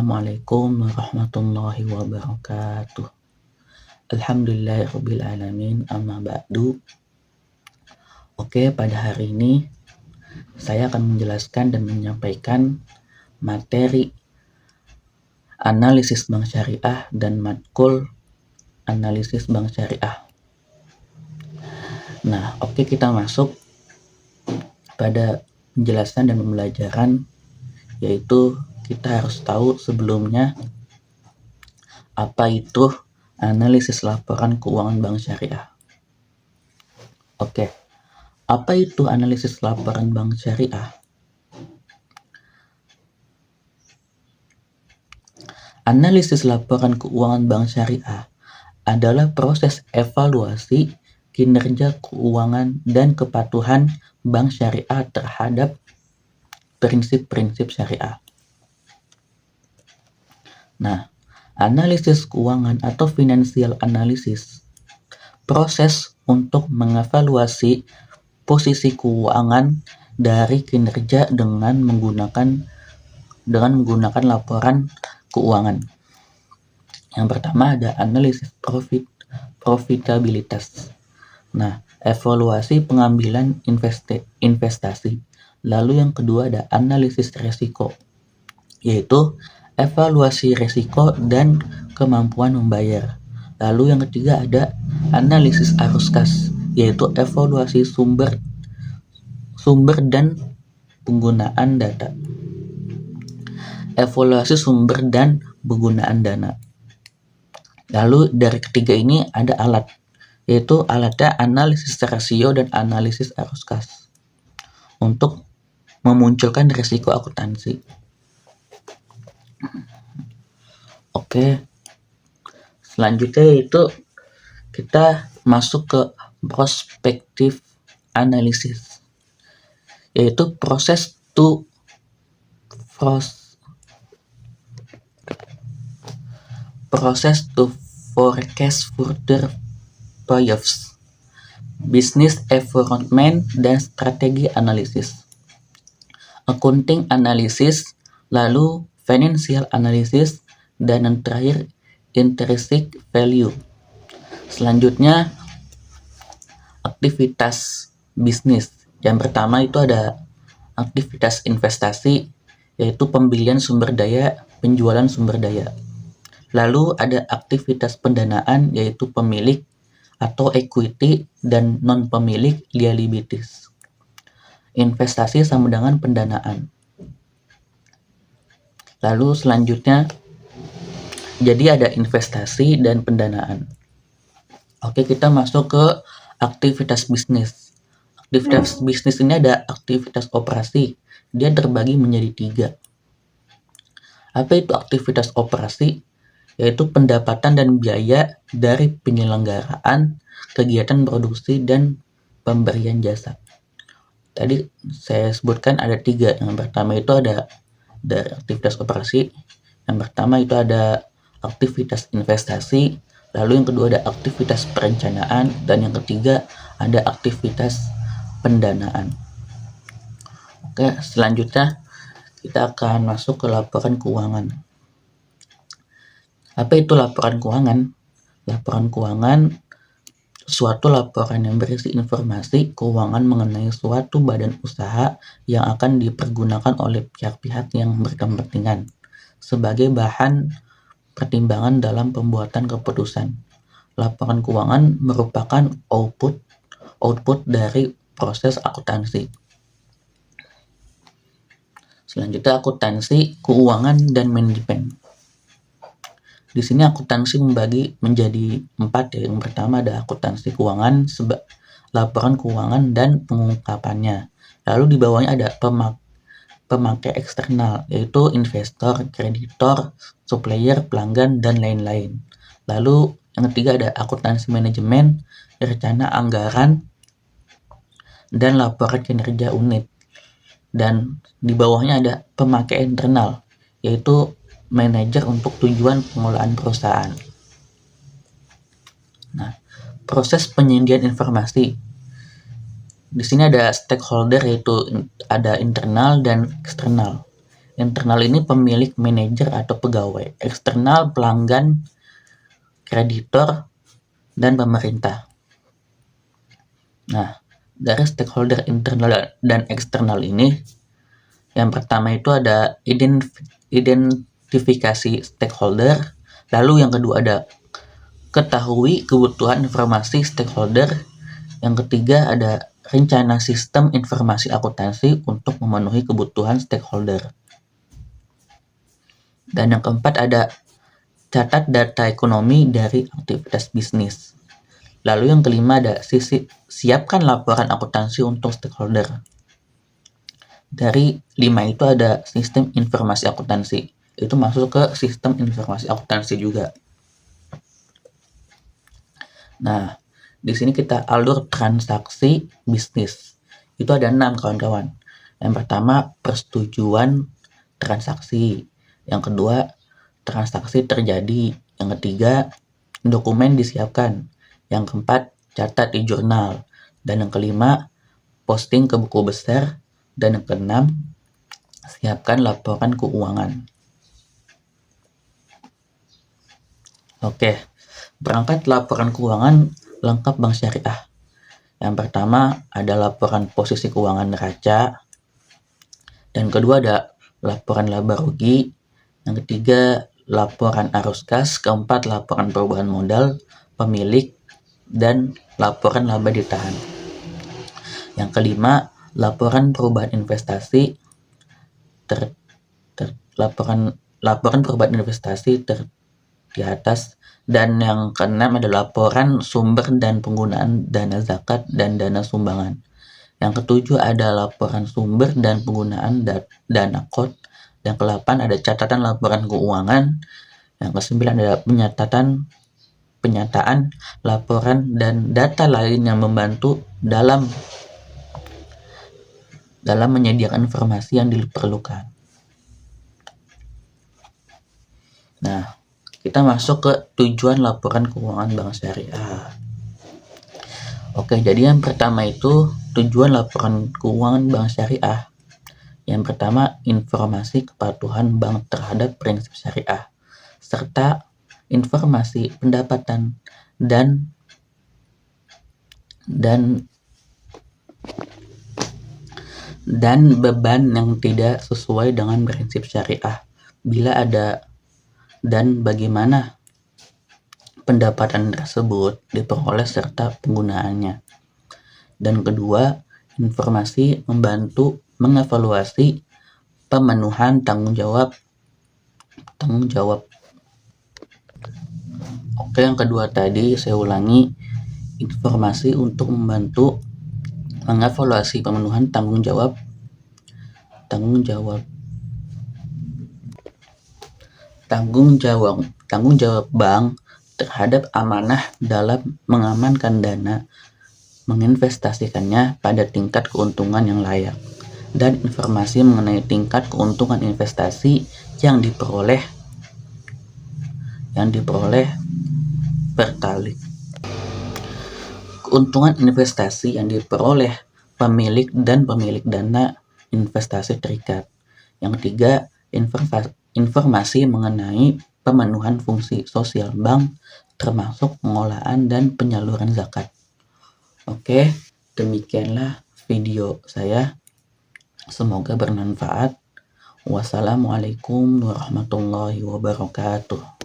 Assalamualaikum warahmatullahi wabarakatuh. Alhamdulillahirabbil alamin, amma ba'du. Oke, pada hari ini saya akan menjelaskan dan menyampaikan materi analisis bank syariah dan matkul analisis bank syariah. Nah, oke, kita masuk pada penjelasan dan pembelajaran, yaitu kita harus tahu sebelumnya apa itu analisis laporan keuangan bank syariah. Oke, apa itu analisis laporan bank syariah? Analisis laporan keuangan bank syariah adalah proses evaluasi kinerja keuangan dan kepatuhan bank syariah terhadap prinsip-prinsip syariah. Nah, analisis keuangan atau financial analysis, proses untuk mengevaluasi posisi keuangan dari kinerja dengan menggunakan laporan keuangan. Yang pertama ada analisis profitabilitas. Nah, evaluasi pengambilan investasi. Lalu yang kedua ada analisis resiko, yaitu evaluasi resiko dan kemampuan membayar. Lalu yang ketiga ada analisis arus kas, yaitu evaluasi sumber dan penggunaan data. Evaluasi sumber dan penggunaan dana. Lalu dari ketiga ini ada alat, yaitu alatnya analisis rasio dan analisis arus kas untuk memunculkan risiko akuntansi. Oke, selanjutnya yaitu kita masuk ke prospektif analisis, yaitu proses to forecast further payoffs, business environment dan strategi analisis, accounting analysis, lalu financial analysis, dan yang terakhir intrinsic value. Selanjutnya aktivitas bisnis. Yang pertama itu ada aktivitas investasi, yaitu pembelian sumber daya, penjualan sumber daya. Lalu ada aktivitas pendanaan, yaitu pemilik atau equity dan non-pemilik liabilities. Investasi sama dengan pendanaan. Lalu selanjutnya jadi ada investasi dan pendanaan. Oke, kita masuk ke aktivitas bisnis. Aktivitas bisnis ini ada aktivitas operasi. Dia terbagi menjadi 3. Apa itu aktivitas operasi? Yaitu pendapatan dan biaya dari penyelenggaraan kegiatan produksi dan pemberian jasa. Tadi saya sebutkan ada 3. Yang pertama itu ada dari aktivitas operasi. Yang pertama itu ada aktivitas investasi, lalu yang kedua ada aktivitas perencanaan, dan yang ketiga ada aktivitas pendanaan. Oke, selanjutnya kita akan masuk ke laporan keuangan. Apa itu laporan keuangan? Laporan keuangan suatu laporan yang berisi informasi keuangan mengenai suatu badan usaha yang akan dipergunakan oleh pihak-pihak yang berkepentingan sebagai bahan pertimbangan dalam pembuatan keputusan. Laporan keuangan merupakan output dari proses akuntansi. Selanjutnya akuntansi, keuangan, dan manajemen. Di sini akuntansi membagi menjadi 4 ya. Yang pertama ada akuntansi keuangan, laporan keuangan dan pengungkapannya. Lalu di bawahnya ada pemakai eksternal, yaitu investor, kreditor, supplier, pelanggan, dan lain-lain. Lalu yang ketiga ada akuntansi manajemen, rencana anggaran, dan laporan kinerja unit. Dan di bawahnya ada pemakai internal, yaitu manajer untuk tujuan pengelolaan perusahaan. Nah, proses penyediaan informasi. Di sini ada stakeholder, yaitu ada internal dan eksternal. Internal ini pemilik, manajer, atau pegawai. Eksternal pelanggan, kreditor, dan pemerintah. Nah, dari stakeholder internal dan eksternal ini, yang pertama itu ada identifikasi stakeholder, lalu yang kedua ada ketahui kebutuhan informasi stakeholder, yang ketiga ada rencana sistem informasi akuntansi untuk memenuhi kebutuhan stakeholder. Dan yang keempat ada catat data ekonomi dari aktivitas bisnis. Lalu yang kelima ada siapkan laporan akuntansi untuk stakeholder. Dari 5 itu ada sistem informasi akuntansi. Itu masuk ke sistem informasi akuntansi juga. Nah, di sini kita alur transaksi bisnis. Itu ada 6 kawan-kawan. Yang pertama, persetujuan transaksi. Yang kedua, transaksi terjadi. Yang ketiga, dokumen disiapkan. Yang keempat, catat di jurnal. Dan yang kelima, posting ke buku besar. Dan yang keenam, siapkan laporan keuangan. Oke, berangkat laporan keuangan lengkap Bank Syariah. Yang pertama ada laporan posisi keuangan neraca. Dan kedua ada laporan laba rugi. Yang ketiga laporan arus kas. Keempat laporan perubahan modal pemilik dan laporan laba ditahan. Yang kelima laporan perubahan investasi laporan perubahan investasi di atas. Dan yang keenam ada laporan sumber dan penggunaan dana zakat dan dana sumbangan. Yang ketujuh ada laporan sumber dan penggunaan dana kot. Yang ke-8 ada catatan laporan keuangan. Yang ke-9 ada penyataan laporan dan data lain yang membantu dalam menyediakan informasi yang diperlukan. Nah, kita masuk ke tujuan laporan keuangan Bank Syariah. Oke, jadi yang pertama itu tujuan laporan keuangan Bank Syariah. Yang pertama, informasi kepatuhan bank terhadap prinsip syariah, serta informasi pendapatan dan beban yang tidak sesuai dengan prinsip syariah. Bila ada dan bagaimana pendapatan tersebut diperoleh serta penggunaannya. Dan kedua, informasi membantu mengevaluasi pemenuhan tanggung jawab. Oke, yang kedua tadi saya ulangi, informasi untuk membantu mengevaluasi pemenuhan tanggung jawab bank terhadap amanah dalam mengamankan dana, menginvestasikannya pada tingkat keuntungan yang layak, dan informasi mengenai tingkat keuntungan investasi yang diperoleh per kali. Keuntungan investasi yang diperoleh pemilik dana investasi terikat. Yang ketiga, informasi mengenai pemenuhan fungsi sosial bank termasuk pengolahan dan penyaluran zakat. Oke, demikianlah video saya. Semoga bermanfaat. Wassalamualaikum warahmatullahi wabarakatuh.